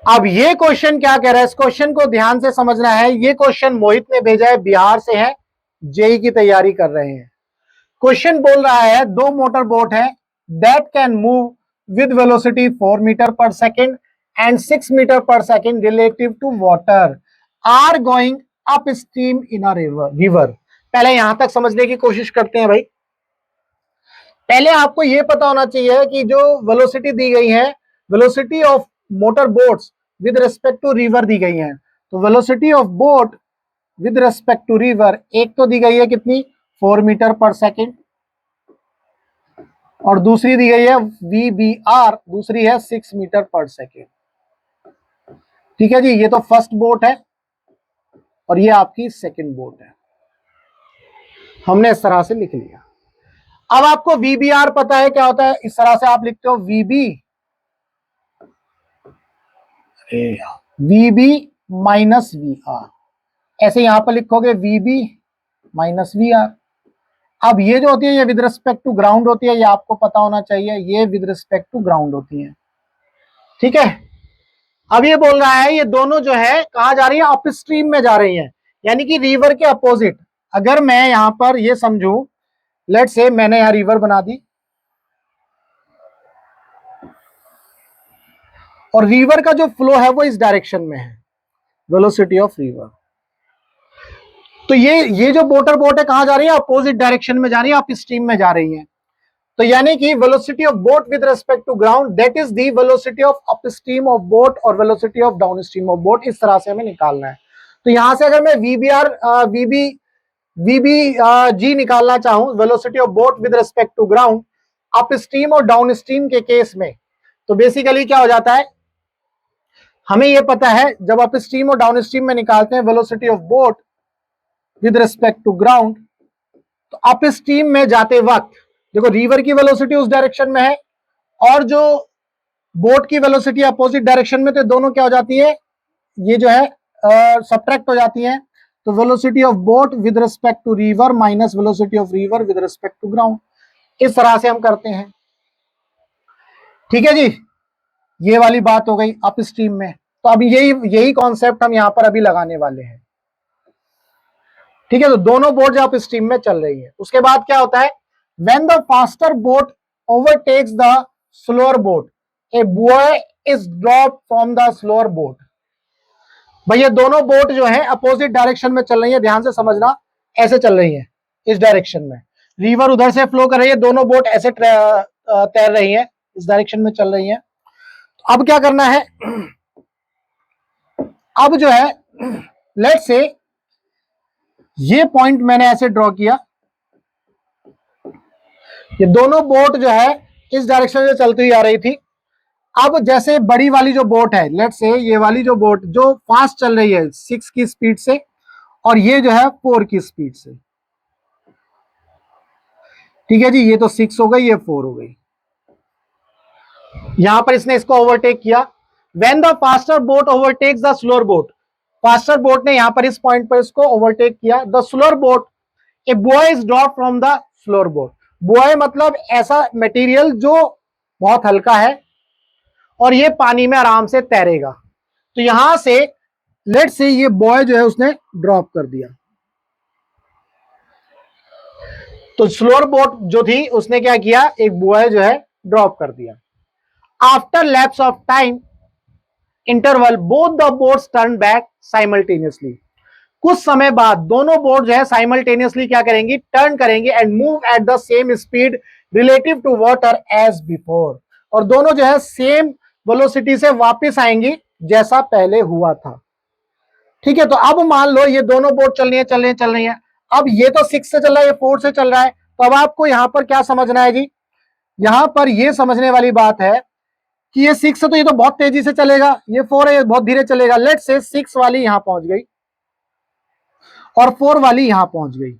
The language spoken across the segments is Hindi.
अब ये क्वेश्चन क्या कह रहा है, इस क्वेश्चन को ध्यान से समझना है। ये क्वेश्चन मोहित ने भेजा है, बिहार से है, जेई की तैयारी कर रहे हैं। क्वेश्चन बोल रहा है दो मोटर बोट है that can move with velocity 4 meter per second and 6 meter per second relative to water are going up stream in a river. पहले यहां तक समझने की कोशिश करते हैं भाई। पहले आपको यह पता होना चाहिए कि जो वेलोसिटी दी गई है, velocity of motor boats with respect to river दी गई है। तो velocity of boat with respect to river एक तो दी गई है कितनी, 4 मीटर पर सेकेंड, और दूसरी दी गई है VBR, दूसरी है 6 मीटर पर सेकेंड। ठीक है जी, ये तो फर्स्ट बोट है और ये आपकी सेकंड बोट है। हमने इस तरह से लिख लिया। अब आपको VBR पता है क्या होता है, इस तरह से आप लिखते हो VB माइनस VR, ऐसे यहां पर लिखोगे VB माइनस VR। अब ये जो होती है ये विद रिस्पेक्ट टू ग्राउंड होती है, ये आपको पता होना चाहिए, ये विद रिस्पेक्ट टू ग्राउंड होती है। ठीक है, अब ये बोल रहा है ये दोनों जो है कहां जा रही है, अपस्ट्रीम में जा रही है, यानी कि रिवर के अपोजिट। अगर मैं यहां पर ये समझू, लेट्स से मैंने यहां रिवर बना दी और रिवर का जो फ्लो है वो इस डायरेक्शन में है, वेलोसिटी ऑफ रिवर। तो ये जो मोटर बोट है कहां जा रही है, अपोजिट डायरेक्शन में जा रही है, अपस्ट्रीम में जा रही है। तो यानी कि velocity of boat with respect to ground that is the velocity of upstream of boat और velocity of downstream of boat. इस तरह से हमें निकालना है। तो यहां से अगर मैं VBG निकालना चाहूं, velocity of boat with respect to ground upstream और डाउनस्ट्रीम के केस में, तो बेसिकली क्या हो जाता है, हमें यह पता है जब अपस्ट्रीम और डाउनस्ट्रीम में निकालते हैं velocity of boat with respect to ground, तो अपस्ट्रीम में जाते वक्त देखो रिवर की वेलोसिटी उस डायरेक्शन में है और जो बोट की वेलोसिटी अपोजिट डायरेक्शन में, तो दोनों क्या हो जाती है, ये जो है सब्ट्रैक्ट हो जाती है। तो velocity of boat with respect to river minus velocity of river with respect to ground, इस तरह से हम करते हैं। ठीक है जी, ये वाली बात हो गई अपस्ट्रीम में। तो अभी यही कॉन्सेप्ट हम यहां पर अभी लगाने वाले हैं। ठीक है, तो दोनों बोट जो अपस्ट्रीम में चल रही है। उसके बाद क्या होता है, when the faster boat overtakes the slower boat a boy is drop from the slower boat. भाई ये दोनों बोट जो है अपोजिट डायरेक्शन में चल रही है, ध्यान से समझना, ऐसे चल रही है इस डायरेक्शन में, रिवर उधर से फ्लो कर रही है, दोनों बोट ऐसे तैर रही है, इस डायरेक्शन में चल रही है। तो अब क्या करना है, अब जो है लेट्स से ये पॉइंट मैंने ऐसे ड्रॉ किया, ये दोनों बोट जो है इस डायरेक्शन से चलती हुई आ रही थी। अब जैसे बड़ी वाली जो बोट है, लेट्स से ये वाली जो बोट जो फास्ट चल रही है 6 की स्पीड से, और ये जो है 4 की स्पीड से। ठीक है जी, ये तो 6 हो गई, ये 4 हो गई। यहां पर इसने इसको ओवरटेक किया। When the faster boat overtakes the slower boat, faster boat ने यहां पर इस पॉइंट पर इसको ओवरटेक किया। The slower boat a boy is drop from the slower boat. Boy मतलब ऐसा मटेरियल जो बहुत हल्का है और ये पानी में आराम से तैरेगा। तो यहां से लेट से ये बॉय जो है उसने ड्रॉप कर दिया। तो स्लोअर बोट जो थी उसने क्या किया, एक बॉय जो है ड्रॉप कर दिया। After lapse of time interval both the boats turn back simultaneously. कुछ समय बाद दोनों बोट जो है साइमल्टेनियसली क्या करेंगी, टर्न करेंगे and move at the same speed relative to water as before. और दोनों जो है सेम वेलोसिटी से वापस आएंगी जैसा पहले हुआ था। ठीक है, तो अब मान लो ये दोनों बोट चल रही है। अब ये तो 6 से चल रहा है, ये 4 से चल रहा है। तो अब आपको यहां पर क्या समझना है जी, यहां पर ये समझने वाली बात है कि ये 6 है तो ये तो बहुत तेजी से चलेगा, ये 4 है ये बहुत धीरे चलेगा। लेट से 6 वाली यहां पहुंच गई और 4 वाली यहां पहुंच गई।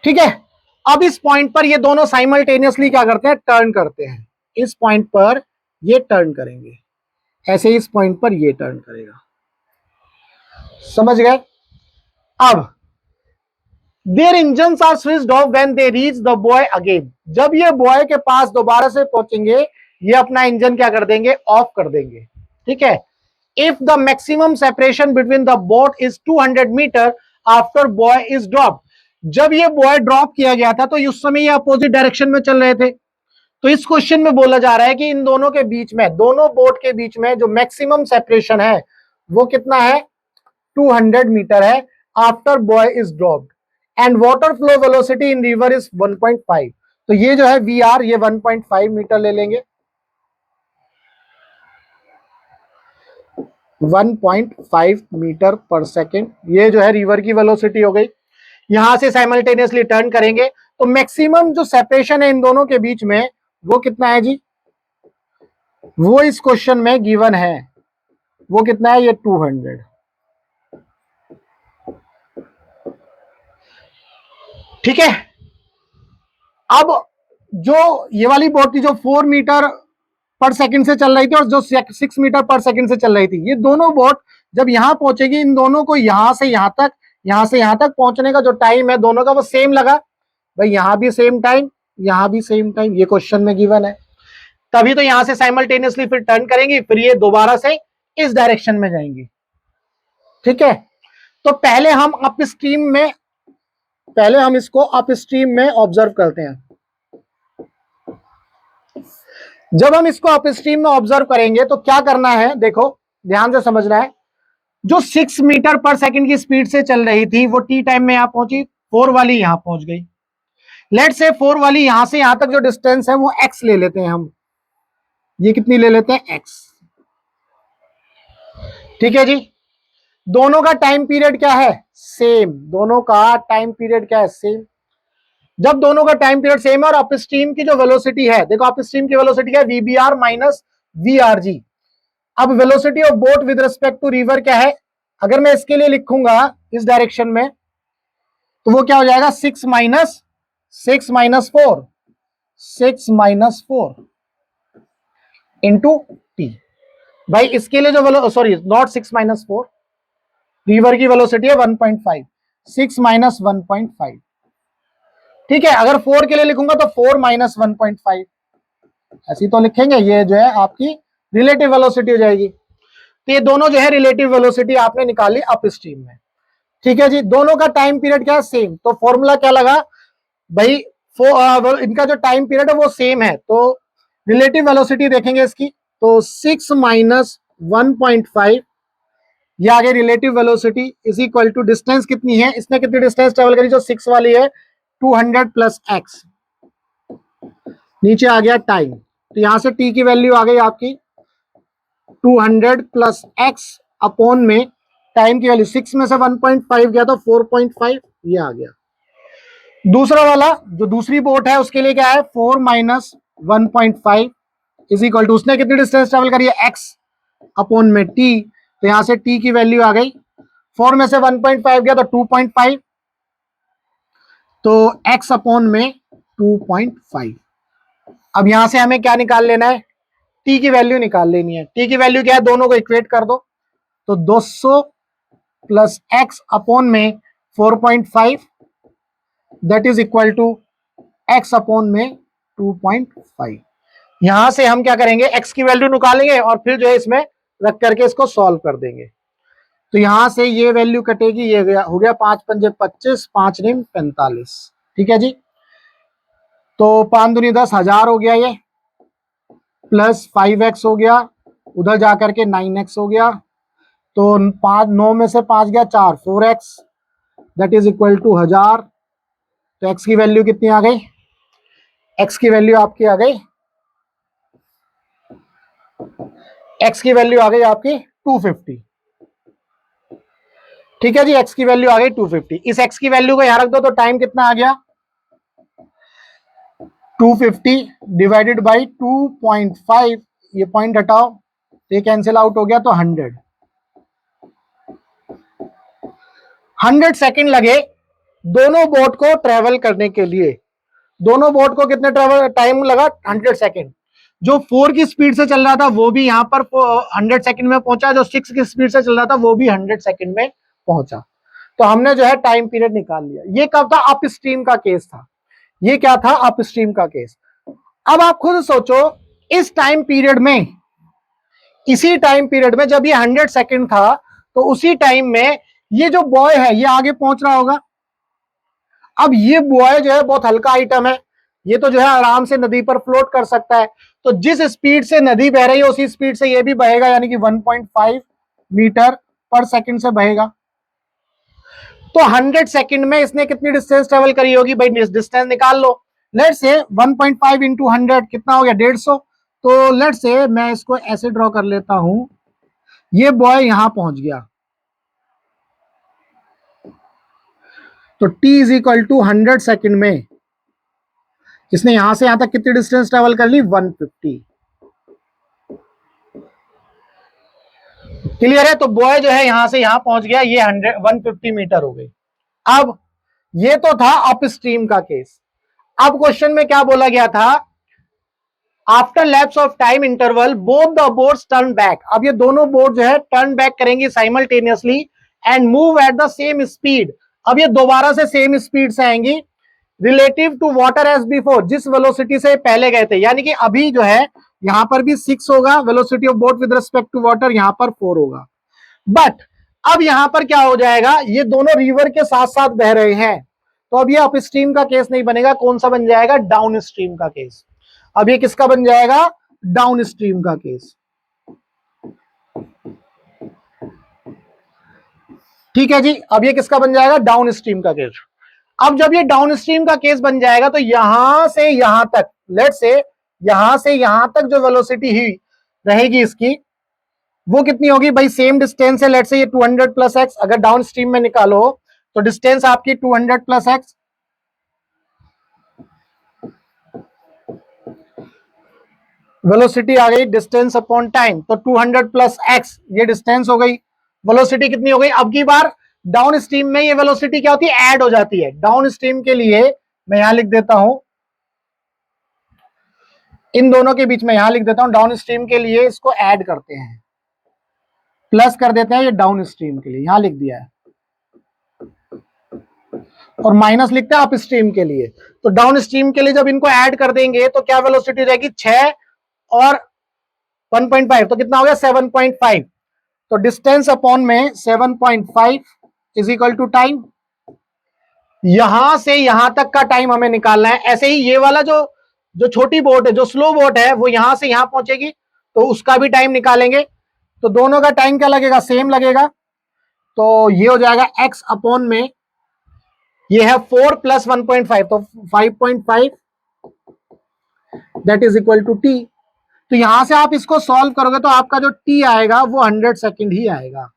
ठीक है, अब इस पॉइंट पर ये दोनों साइमल्टेनियसली क्या करते हैं, टर्न करते हैं। इस पॉइंट पर ये टर्न करेंगे, ऐसे इस पॉइंट पर ये टर्न करेगा। समझ गए? अब their engines are switched off when they reach the buoy again. जब ये बॉय के पास दोबारा से पहुंचेंगे, ये अपना इंजन क्या कर देंगे, ऑफ कर देंगे। ठीक है। If the maximum separation between the boat is 200 meter after buoy is drop. जब ये बॉय ड्रॉप किया गया था तो उस समय ये अपोजिट डायरेक्शन में चल रहे थे। तो इस क्वेश्चन में बोला जा रहा है कि इन दोनों के बीच में, दोनों बोट के बीच में जो मैक्सिमम सेपरेशन है वो कितना है, 200 मीटर है after buoy is dropped, and water flow velocity in river is 1.5। तो ये जो है वी आर, ये 1.5 मीटर ले लेंगे, 1.5 मीटर पर सेकेंड। ये जो है रिवर की वेलोसिटी हो गई। यहां से साइमल्टेनियसली टर्न करेंगे तो मैक्सिमम जो सेपरेशन है इन दोनों के बीच में वो कितना है जी, वो इस क्वेश्चन में गिवन है, वो कितना है, ये 200। ठीक है। अब जो ये वाली बोट थी जो 4 मीटर पर सेकंड से चल रही थी और जो 6 मीटर पर सेकंड से चल रही थी, ये दोनों बोट जब यहां पहुंचेगी, इन दोनों को यहां से यहां तक, यहां से यहां तक पहुंचने का जो टाइम है दोनों का वो सेम लगा। भाई यहां भी सेम टाइम, यहां भी सेम टाइम, ये क्वेश्चन में गिवन है। तभी तो यहां से साइमल्टेनियसली फिर टर्न करेंगी, फिर ये दोबारा से इस डायरेक्शन में जाएंगी। ठीक है। तो पहले हम अप स्ट्रीम में, पहले हम इसको अप स्ट्रीम में ऑब्जर्व करते हैं। जब हम इसको अप स्ट्रीम में ऑब्जर्व करेंगे तो क्या करना है, देखो ध्यान से समझना है। जो 6 मीटर पर सेकंड की स्पीड से चल रही थी वो टी टाइम में यहां पहुंची, 4 वाली यहां पहुंच गई। लेट से 4 वाली यहां से यहां तक जो डिस्टेंस है वो x ले लेते हैं हम, ये कितनी ले लेते हैं, x। ठीक है जी। दोनों का टाइम पीरियड क्या है, सेम। दोनों का टाइम पीरियड क्या है, सेम। जब दोनों का टाइम पीरियड सेम है और अपस्ट्रीम की जो वेलोसिटी है, देखो अपस्ट्रीम की वेलोसिटी क्या है, वीबीआर माइनस वीआरजी। अब velocity of boat with respect to river क्या है, अगर मैं इसके लिए लिखूंगा इस डायरेक्शन में तो वो क्या हो जाएगा, 6 माइनस 4, 6 माइनस 4 इंटू टी। भाई इसके लिए जो सॉरी नॉट 6 माइनस 4, रिवर की वेलोसिटी है 1.5, 6 माइनस 1.5। ठीक है। अगर 4 के लिए लिखूंगा तो 4 माइनस 1.5 ऐसी तो लिखेंगे। ये जो है आपकी रिलेटिव वेलोसिटी हो जाएगी। तो ये दोनों जो है रिलेटिव वेलोसिटी आपने निकाली अप स्ट्रीम में। ठीक है जी। दोनों का टाइम पीरियड क्या है, सेम। तो फॉर्मूला क्या लगा भाई, इनका जो टाइम पीरियड है वो सेम है, तो रिलेटिव वेलोसिटी देखेंगे इसकी, तो 6 माइनस 1.5, ये आगे relative velocity is equal to distance कितनी है, इसने कितनी डिस्टेंस ट्रेवल करी, जो 6 वाली है, 200 प्लस एक्स, नीचे आ गया टाइम। तो यहां से टी की वैल्यू आ गई आपकी 200 प्लस एक्स अपॉन में टाइम की वैल्यू, 6 में से 1.5 गया तो 4.5, ये आ गया। दूसरा वाला जो दूसरी बोट है उसके लिए क्या है, 4 माइनस 1.5 इज इक्वल टू, उसने कितनी डिस्टेंस ट्रेवल करी है, एक्स अपॉन में टी। तो यहां से टी की वैल्यू आ गई, 4 में से 1.5 गया तो 2.5, तो x अपॉन में 2.5। अब यहां से हमें क्या निकाल लेना है, t की वैल्यू निकाल लेनी है। t की वैल्यू क्या है, दोनों को इक्वेट कर दो, तो 200 प्लस x अपॉन में 4.5 that is equal to x upon में 2.5। यहां से हम क्या करेंगे, x की वैल्यू निकालेंगे और फिर जो है इसमें रख करके इसको सॉल्व कर देंगे। तो यहां से ये वैल्यू कटेगी, ये हो गया 5 पंजे 25, 5 रिम 45। ठीक है जी। तो 5 दूनी 10, 1000 हो गया ये, प्लस 5x हो गया, उधर जाकर के 9x हो गया, तो 5 9 में से 5 गया 4, 4x that is equal to 1000। तो x की वैल्यू कितनी आ गई, x की वैल्यू आपकी आ गई, x की वैल्यू आ गई आपकी 250। ठीक है जी। x की वैल्यू आ गई 250। इस x की वैल्यू को यहां रख दो तो टाइम कितना आ गया, 250 डिवाइडेड बाई 2.5, ये पॉइंट हटाओ तो ये कैंसिल आउट हो गया, तो 100 सेकंड लगे दोनों बोट को ट्रेवल करने के लिए। दोनों बोट को कितने ट्रेवल टाइम लगा, 100 सेकंड। जो 4 की स्पीड से चल रहा था वो भी यहां पर 100 सेकंड में पहुंचा, जो 6 की स्पीड से चल रहा था वो भी 100 सेकंड में पहुंचा। तो हमने जो है टाइम पीरियड निकाल लिया। ये कब था? अप स्ट्रीम का केस था। ये क्या था? अप स्ट्रीम का केस। अब आप खुद सोचो, इस टाइम पीरियड में, इसी टाइम पीरियड में जब ये 100 सेकंड था, तो उसी टाइम में ये जो बॉय है ये आगे पहुंच रहा होगा। अब ये बॉय जो है बहुत हल्का आइटम है, ये तो जो है आराम से नदी पर फ्लोट कर सकता है। तो जिस स्पीड से नदी बह रही है उसी स्पीड से ये भी बहेगा, यानी कि 1.5 मीटर पर सेकंड से बहेगा। तो 100 सेकंड में इसने कितनी डिस्टेंस ट्रेवल करी होगी भाई? डिस्टेंस निकाल लो। लेट्स से 1.5 इंटू 100 कितना हो गया? 150। तो लेट्स से मैं इसको ऐसे ड्रॉ कर लेता हूं, ये बॉय यहां पहुंच गया, तो t is equal to 100 second में इसने यहां से यहां तक कितनी डिस्टेंस ट्रेवल कर ली? 150। क्लियर है? तो बॉय जो है यहां से यहां पहुंच गया, ये 150 मीटर हो गई। अब ये तो था अप स्ट्रीम का केस। अब क्वेश्चन में क्या बोला गया था? After lapse of time interval both the boats turn back. अब ये दोनों बोट जो है टर्न बैक करेंगी simultaneously and move at the same speed. अब ये दोबारा से सेम स्पीड से आएंगी relative to water as before, जिस वेलोसिटी से पहले गए थे। यानी कि अभी जो है यहां पर भी 6 होगा velocity of boat with respect to water, यहां पर 4 होगा। बट अब यहां पर क्या हो जाएगा? ये दोनों रिवर के साथ साथ बह रहे हैं, तो अब ये अप स्ट्रीम का केस नहीं बनेगा। कौन सा बन जाएगा? डाउन स्ट्रीम का केस। अब ये किसका बन जाएगा? डाउन स्ट्रीम का केस। ठीक है जी, अब ये किसका बन जाएगा? डाउन स्ट्रीम का केस। अब जब ये डाउन स्ट्रीम का केस बन जाएगा तो यहां से यहां तक, लेट्स से यहां से यहां तक जो वेलोसिटी ही रहेगी इसकी, वो कितनी होगी भाई? सेम डिस्टेंस है, लेट्स से ये 200 प्लस एक्स। अगर डाउन स्ट्रीम में निकालो तो डिस्टेंस आपकी 200 प्लस एक्स, वेलोसिटी आ गई डिस्टेंस अपॉन टाइम, तो 200 प्लस एक्स ये डिस्टेंस हो गई। वेलोसिटी कितनी हो गई? अब की बार डाउन स्ट्रीम में ये वेलोसिटी क्या होती है? ऐड हो जाती है। डाउन स्ट्रीम के लिए मैं यहां लिख देता हूं, इन दोनों के बीच में यहां लिख देता हूं, डाउन स्ट्रीम के लिए इसको ऐड करते हैं, प्लस कर देते हैं। ये डाउन स्ट्रीम के लिए यहां लिख दिया है, और माइनस लिखते हैं अप स्ट्रीम के लिए। तो डाउन स्ट्रीम के लिए जब इनको ऐड कर देंगे तो क्या वेलोसिटी रहेगी? 6 और 1.5, तो कितना हो गया? 7.5। तो डिस्टेंस अपॉन में 7.5 इज इक्वल टू टाइम। यहां से यहां तक का टाइम हमें निकालना है। ऐसे ही ये वाला जो जो छोटी बोट है, जो स्लो बोट है, वो यहां से यहां पहुंचेगी, तो उसका भी टाइम निकालेंगे। तो दोनों का टाइम क्या लगेगा? सेम लगेगा। तो ये हो जाएगा x अपॉन में, ये है 4 प्लस 1.5, तो 5.5 that is equal to t। तो यहां से आप इसको सॉल्व करोगे तो आपका जो t आएगा वो 100 सेकंड ही आएगा।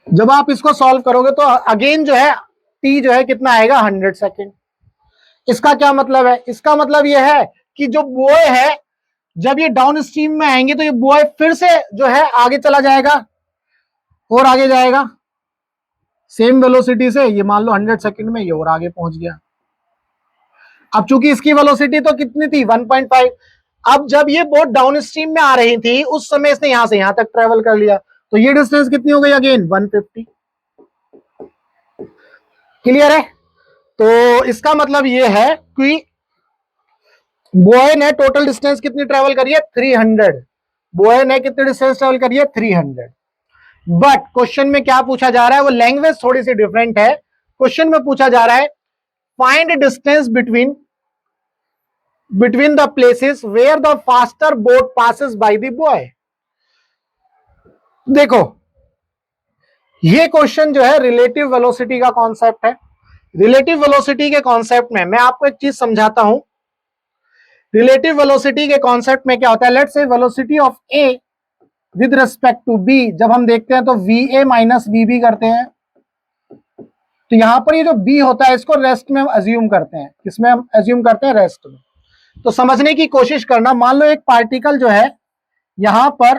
जब आप इसको सॉल्व करोगे तो अगेन जो है t जो है कितना आएगा? 100 सेकंड। इसका क्या मतलब है? इसका मतलब यह है कि जो बॉय है, जब ये डाउन स्ट्रीम में आएंगे तो ये बॉय फिर से जो है आगे चला जाएगा और आगे जाएगा सेम वेलोसिटी से। ये मान लो 100 सेकंड में ये और आगे पहुंच गया। अब चूंकि इसकी वेलोसिटी तो कितनी थी? 1.5। अब जब ये बोट डाउन स्ट्रीम में आ रही थी उस समय इसने यहां से यहां तक ट्रेवल कर लिया, तो ये डिस्टेंस कितनी हो गई? अगेन 150। क्लियर है? तो इसका मतलब ये है कि बॉय ने टोटल डिस्टेंस कितनी ट्रेवल करी है? 300। बॉय ने कितनी डिस्टेंस ट्रेवल करी है? 300। बट क्वेश्चन में क्या पूछा जा रहा है? वो लैंग्वेज थोड़ी सी डिफरेंट है। क्वेश्चन में पूछा जा रहा है find distance between the places where the faster boat passes by the buoy. देखो, ये क्वेश्चन जो है रिलेटिव वेलोसिटी का कॉन्सेप्ट है। रिलेटिव वेलोसिटी के कॉन्सेप्ट में मैं आपको एक चीज समझाता हूं। रिलेटिव वेलोसिटी के कॉन्सेप्ट में क्या होता है? Let's say velocity of A with respect to B जब हम देखते हैं तो V A minus V B करते हैं। तो यहां पर ये जो बी होता है इसको रेस्ट में हम अज्यूम करते हैं। किसमें हम अज्यूम करते हैं? रेस्ट में। तो समझने की कोशिश करना, मान लो एक पार्टिकल जो है यहां पर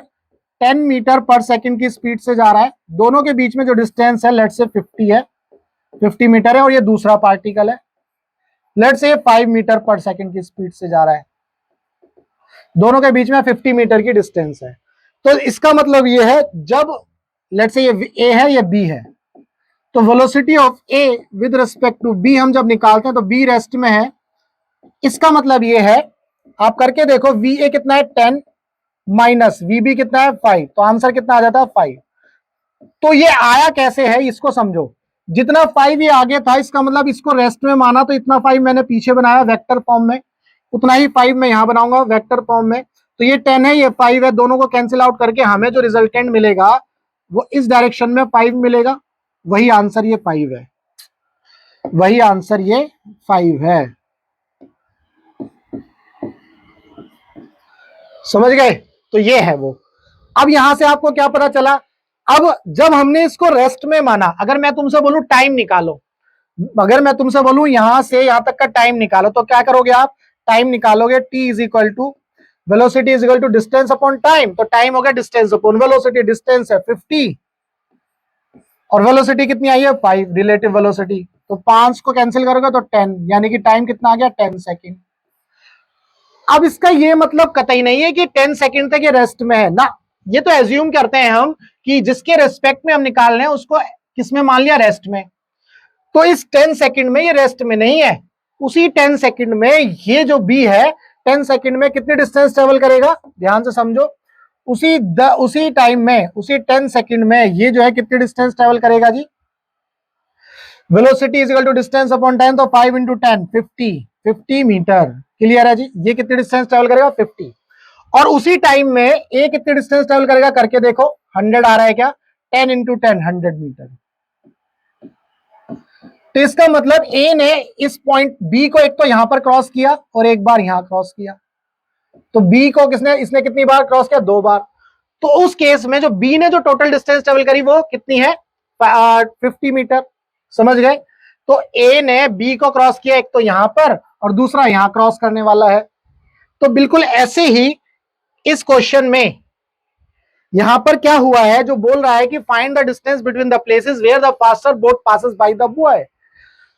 10 मीटर पर सेकंड की स्पीड से जा रहा है। दोनों के बीच में जो डिस्टेंस है लेट्स से 50 है, 50 मीटर है, और ये दूसरा पार्टिकल है लेट्स से 5 मीटर पर सेकंड की स्पीड से जा रहा है। दोनों के बीच में 50 मीटर की डिस्टेंस है। तो इसका मतलब ये है, जब लेट्स से ये ए है, ये बी है, तो velocity of A with respect to B हम जब निकालते हैं तो बी रेस्ट में है, इसका मतलब ये है, आप करके देखो, वी ए कितना है 10 माइनस वी बी कितना है 5, तो आंसर कितना आ जाता है 5। तो ये आया कैसे है इसको समझो, जितना 5 ये आगे था इसका मतलब इसको रेस्ट में माना, तो इतना 5 मैंने पीछे बनाया वेक्टर फॉर्म में, उतना ही 5 मैं यहां बनाऊंगा वेक्टर फॉर्म में। तो ये 10 है ये 5 है, दोनों को कैंसिल आउट करके हमें जो रिजल्टेंट मिलेगा वो इस डायरेक्शन में 5 मिलेगा, वही आंसर ये 5 है, वही आंसर ये 5 है। समझ गए? तो ये है वो। अब यहां से आपको क्या पता चला, अब जब हमने इसको रेस्ट में माना, अगर मैं तुमसे बोलूं टाइम निकालो, अगर मैं तुमसे बोलूं यहां से यहां तक का टाइम निकालो, तो क्या करोगे आप? टाइम निकालोगे, t is equal to velocity is equal to distance upon time, तो टाइम हो गया डिस्टेंस अपॉन वेलोसिटी, डिस्टेंस है 50 और वेलोसिटी कितनी आई है 5, रिलेटिव वेलोसिटी, तो 5 को कैंसिल करोगे तो 10, यानी कि टाइम कितना आ गया 10 सेकेंड। अब इसका ये मतलब कतई नहीं है कि 10 सेकंड तक ये रेस्ट में है ना, ये तो एज्यूम करते हैं हम कि जिसके रेस्पेक्ट में हम निकाल रहे हैं उसको किसमें मान लिया, रेस्ट में। तो इस 10 सेकंड में ये रेस्ट में नहीं है, उसी 10 सेकंड में ये जो बी है 10 सेकंड में कितनी डिस्टेंस ट्रेवल करेगा, ध्यान से समझो, उसी टाइम में, उसी 10 सेकंड में ये जो है कितनी डिस्टेंस ट्रेवल करेगा जी, velocity is equal to distance upon time, तो 5 इंटू 10 50 मीटर। क्लियर है जी? ये कितनी डिस्टेंस ट्रेवल करेगा 50, और उसी टाइम में ए कितनी डिस्टेंस ट्रेवल करेगा करके देखो, 100 आ रहा है क्या, 10 इंटू 10 100 मीटर। तो इसका मतलब ए ने इस पॉइंट बी को एक तो यहां पर क्रॉस किया और एक बार यहां क्रॉस किया, तो बी को इसने कितनी बार क्रॉस किया, 2 बार। तो उस केस में जो बी ने जो टोटल डिस्टेंस ट्रेवल करी वो कितनी है, 50 मीटर। समझ गए? तो ए ने बी को क्रॉस किया एक तो यहां पर और दूसरा यहां क्रॉस करने वाला है। तो बिल्कुल ऐसे ही इस क्वेश्चन में यहां पर क्या हुआ है, जो बोल रहा है कि find the distance between the places where the faster boat passes by the buoy.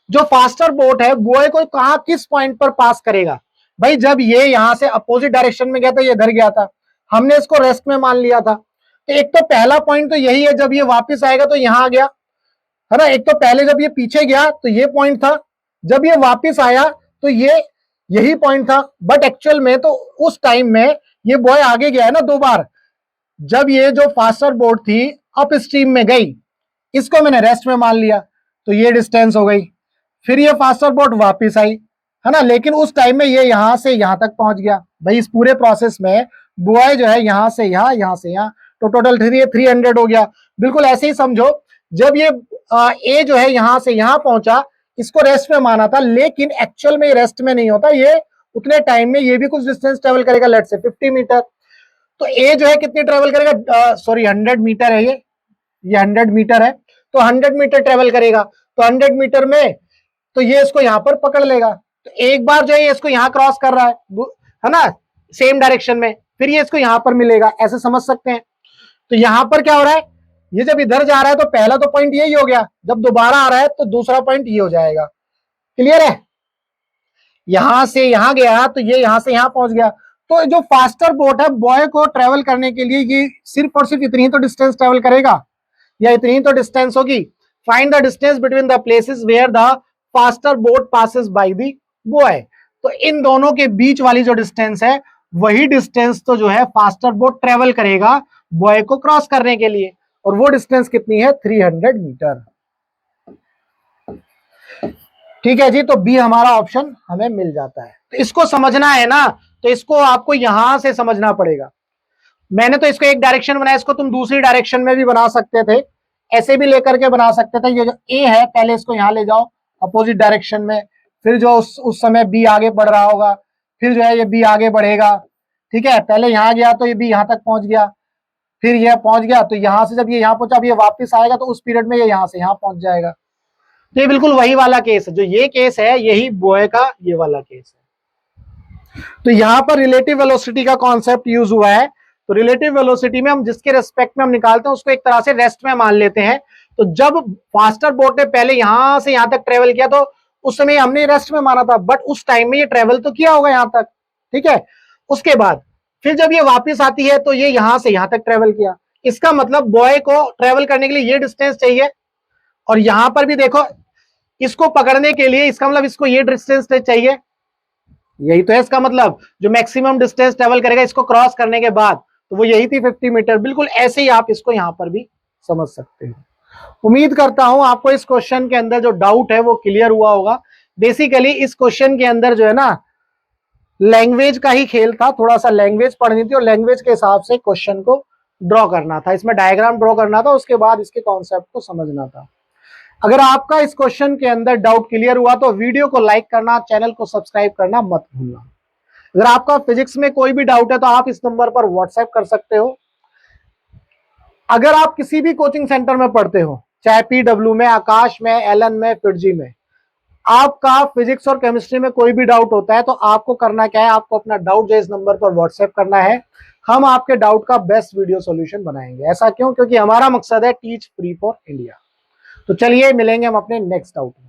जो फास्टर बोट है बॉय को कहां किस पॉइंट पर पास करेगा, भाई जब ये यहां से अपोजिट डायरेक्शन में गया था, ये इधर गया था, हमने इसको रेस्ट में मान लिया था, तो एक तो पहला पॉइंट तो यही है, जब ये वापस आएगा तो यहां आ गया है ना, एक तो पहले जब ये पीछे गया तो ये पॉइंट था, जब ये वापस आया तो ये यही पॉइंट था, बट एक्चुअल में तो उस टाइम में ये बॉय आगे गया है ना 2 बार। जब ये जो फास्टर बोट थी अप स्ट्रीम में गई, इसको मैंने रेस्ट में मान लिया, तो ये डिस्टेंस हो गई, फिर ये फास्टर बोट वापस आई है ना, लेकिन उस टाइम में ये यहां से यहां तक पहुंच गया। भाई इस पूरे प्रोसेस में बॉय जो है यहां से यहां से यहां, तो टोटल 300 हो गया। बिल्कुल ऐसे ही समझो, जब ये ए जो है यहां से यहां पहुंचा, इसको रेस्ट में माना था, लेकिन एक्चुअल में रेस्ट में नहीं होता, ये उतने टाइम में ये भी कुछ डिस्टेंस ट्रेवल करेगा, लेट से 50 मीटर। तो ए जो है कितनी ट्रेवल करेगा, सॉरी 100 मीटर है, ये 100 मीटर है, तो 100 मीटर ट्रेवल करेगा, तो 100 मीटर में तो ये इसको यहां पर पकड़ लेगा, तो एक बार जो है इसको यहां क्रॉस कर रहा है ना, सेम डायरेक्शन में, फिर ये इसको यहां पर मिलेगा, ऐसे समझ सकते हैं। तो यहां पर क्या हो रहा है, ये जब इधर जा रहा है तो पहला तो पॉइंट यही हो गया, जब दोबारा आ रहा है तो दूसरा पॉइंट ये हो जाएगा। क्लियर है? यहां से यहां गया तो ये यहां से यहां पहुंच गया, तो जो फास्टर बोट है बॉय को ट्रेवल करने के लिए ये सिर्फ और सिर्फ इतनी ही तो डिस्टेंस ट्रेवल करेगा, या इतनी ही तो डिस्टेंस होगी। Find the distance between the places where the faster boat passes by the buoy. तो इन दोनों के बीच वाली जो डिस्टेंस है वही डिस्टेंस तो जो है फास्टर बोट ट्रेवल करेगा बॉय को क्रॉस करने के लिए, और वो डिस्टेंस कितनी है 300 मीटर। ठीक है जी, तो बी हमारा ऑप्शन हमें मिल जाता है। तो इसको समझना है ना, तो इसको आपको यहां से समझना पड़ेगा। मैंने तो इसको एक डायरेक्शन बनाया, इसको तुम दूसरी डायरेक्शन में भी बना सकते थे, ऐसे भी लेकर के बना सकते थे। ये जो ए है पहले इसको यहां ले जाओ अपोजिट डायरेक्शन में, फिर जो उस समय बी आगे बढ़ रहा होगा, फिर जो है ये बी आगे बढ़ेगा। ठीक है, पहले यहां गया तो ये बी यहां तक पहुंच गया, फिर ये पहुंच गया, तो यहां से जब ये यहां पहुंचा, अब ये वापस आएगा तो उस पीरियड में ये यहां से यहां पहुंच जाएगा। तो ये बिल्कुल वही वाला केस है, जो ये केस है यही बॉय का ये वाला केस है। तो यहां पर रिलेटिव वेलोसिटी का कॉन्सेप्ट यूज हुआ है। तो रिलेटिव वेलोसिटी में हम जिसके रेस्पेक्ट में हम निकालते हैं उसको एक तरह से रेस्ट में मान लेते हैं। तो जब फास्टर बोट ने पहले यहां से यहां तक ट्रेवल किया तो उस समय हमने रेस्ट में माना था, बट उस टाइम में ये ट्रेवल तो किया होगा यहां तक। ठीक है, उसके बाद फिर जब ये वापस आती है तो ये यहां से यहां तक ट्रेवल किया, इसका मतलब बॉय को ट्रेवल करने के लिए ये डिस्टेंस चाहिए, और यहां पर भी देखो, इसको पकड़ने के लिए इसका मतलब इसको ये डिस्टेंस चाहिए, यही तो है इसका मतलब, जो मैक्सिमम डिस्टेंस ट्रेवल करेगा इसको क्रॉस करने के बाद, तो वो यही थी 50 मीटर। बिल्कुल ऐसे ही आप इसको यहां पर भी समझ सकते हो। उम्मीद करता हूं आपको इस क्वेश्चन के अंदर जो डाउट है वो क्लियर हुआ होगा। बेसिकली इस क्वेश्चन के अंदर जो है ना, लैंग्वेज का ही खेल था, थोड़ा सा लैंग्वेज पढ़नी थी और लैंग्वेज के हिसाब से क्वेश्चन को ड्रॉ करना था, इसमें डायग्राम ड्रॉ करना था, उसके बाद इसके कॉन्सेप्ट को समझना था। अगर आपका इस क्वेश्चन के अंदर डाउट क्लियर हुआ तो वीडियो को लाइक करना, चैनल को सब्सक्राइब करना मत भूलना। अगर आपका फिजिक्स में कोई भी डाउट है तो आप इस नंबर पर व्हाट्सएप कर सकते हो। अगर आप किसी भी कोचिंग सेंटर में पढ़ते हो, चाहे पीडब्ल्यू में, आकाश में, एलन में, फिरजी में, आपका फिजिक्स और केमिस्ट्री में कोई भी डाउट होता है तो आपको करना क्या है, आपको अपना डाउट जो इस नंबर पर व्हाट्सएप करना है। हम आपके डाउट का बेस्ट वीडियो सॉल्यूशन बनाएंगे। ऐसा क्यों? क्योंकि हमारा मकसद है टीच फ्री फॉर इंडिया। तो चलिए मिलेंगे हम अपने नेक्स्ट डाउट में।